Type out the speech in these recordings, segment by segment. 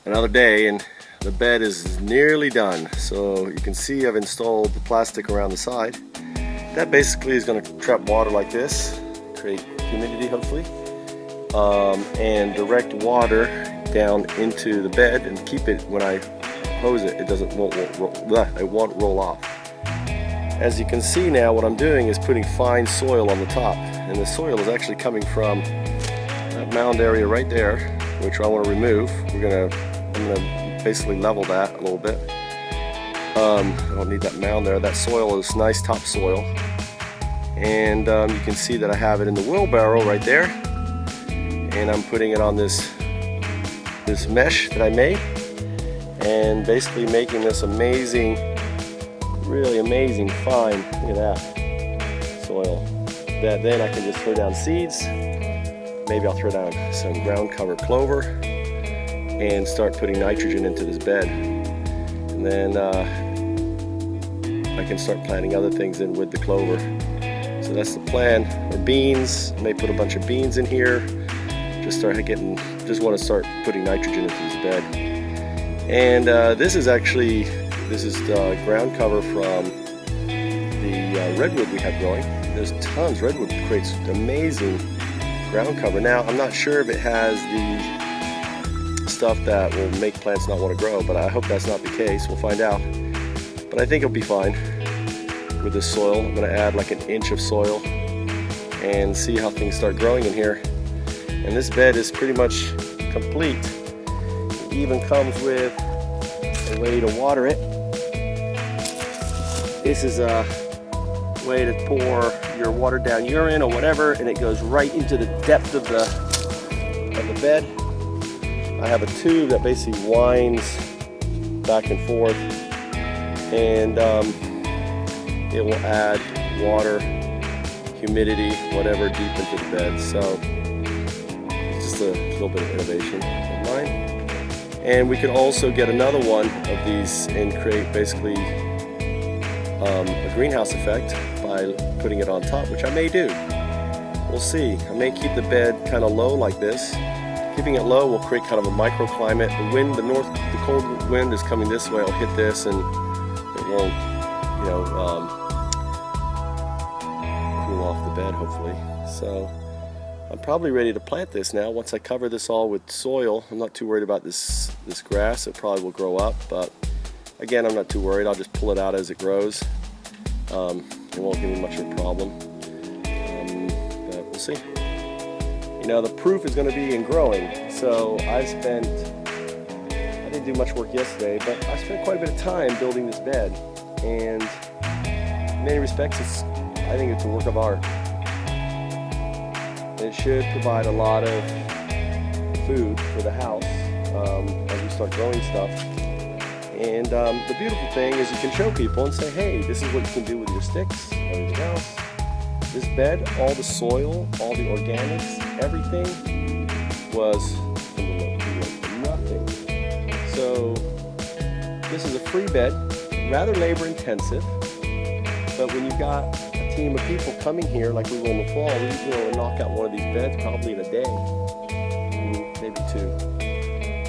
Another day and the bed is nearly done. So you can see I've installed the plastic around the side. That basically is going to trap water like this, create humidity hopefully, and direct water down into the bed and keep it, when I hose it, it won't roll off. As you can see now, what I'm doing is putting fine soil on the top, and the soil is actually coming from that mound area right there, which I want to remove. I'm gonna basically level that a little bit. I don't need that mound there. That soil is nice topsoil, and you can see that I have it in the wheelbarrow right there, and I'm putting it on this mesh that I made, and basically making this amazing, really amazing fine, look at that, soil, that then I can just throw down seeds. Maybe I'll throw down some ground cover clover and start putting nitrogen into this bed, and then I can start planting other things in with the clover. So that's the plan. Or beans, I may put a bunch of beans in here. Just want to start putting nitrogen into this bed. And this is the ground cover from the redwood we have growing. There's tons. Redwood creates amazing ground cover. Now I'm not sure if it has the stuff that will make plants not want to grow, but I hope that's not the case. We'll find out. But I think it'll be fine with this soil. I'm going to add like an inch of soil and see how things start growing in here. And this bed is pretty much complete. It even comes with a way to water it. This is a way to pour your watered down urine or whatever, and it goes right into the depth of the bed. I have a tube that basically winds back and forth, and it will add water, humidity, whatever, deep into the bed. So just a little bit of innovation of mine. And we could also get another one of these and create basically a greenhouse effect by putting it on top, which I may do. We'll see. I may keep the bed kind of low like this. Keeping it low will create kind of a microclimate. The wind, the cold wind is coming this way. I'll hit this and it won't, cool off the bed hopefully. So I'm probably ready to plant this now. Once I cover this all with soil, I'm not too worried about this grass. It probably will grow up, but again, I'm not too worried. I'll just pull it out as it grows. It won't give me much of a problem, but we'll see. The proof is going to be in growing. So I didn't do much work yesterday, but I spent quite a bit of time building this bed, and in many respects, I think it's a work of art. It should provide a lot of food for the house as we start growing stuff. And the beautiful thing is you can show people and say, hey, this is what you can do with your sticks, everything else. This bed, all the soil, all the organics, everything was from nothing. So this is a free bed, rather labor intensive, but when you've got a team of people coming here like we will in the fall, we will knock out one of these beds probably in a day, maybe two.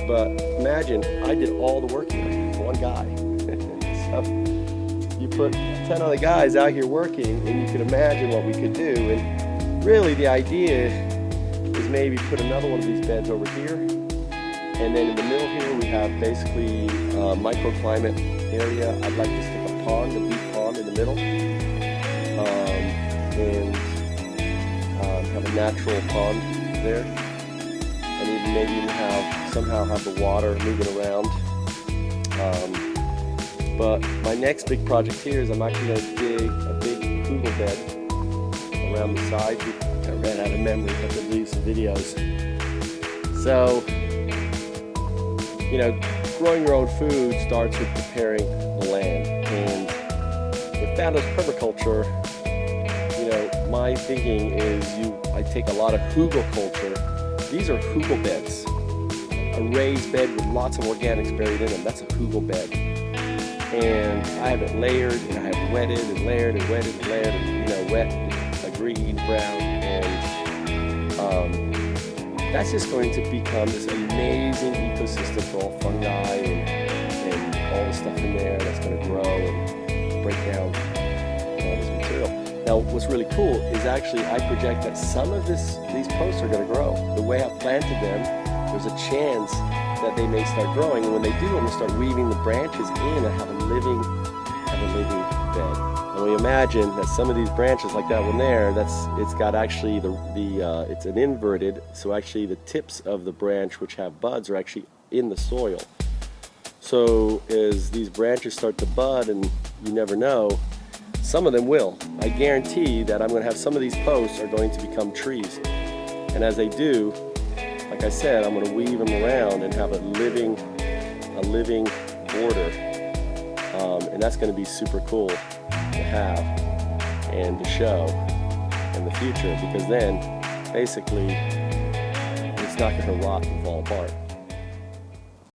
But imagine, I did all the work here, one guy. So you put 10 other guys out here working, and you can imagine what we could do. And really the idea is maybe put another one of these beds over here, and then in the middle here we have basically a microclimate area. I'd like to stick a pond, a deep pond in the middle, and have a natural pond there. And even maybe somehow have the water moving around. But my next big project here is I'm actually going to dig a big kugel bed around the side. I ran out of memory, I have to do some videos. So, growing your own food starts with preparing the land. And with Foundups permaculture, my thinking is I take a lot of hugel culture. These are hugel beds. A raised bed with lots of organics buried in them. That's a hugel bed. And I have it layered, and I have wetted and layered and wetted and layered, and wet, green, brown, and that's just going to become this amazing ecosystem for all fungi and all the stuff in there that's going to grow and break down all this material. Now, what's really cool is actually I project that some of these posts are going to grow. The way I've planted them, there's a chance that they may start growing, and when they do, I'm going to start weaving the branches in and have a living bed. And we imagine that some of these branches, like that one there, it's got actually it's an inverted, so actually the tips of the branch which have buds are actually in the soil. So as these branches start to bud, and you never know, some of them will. I guarantee that I'm going to have some of these posts are going to become trees. And as they do, like I said, I'm going to weave them around and have a living border. And that's going to be super cool to have and to show in the future, because then basically it's not going to rot and fall apart.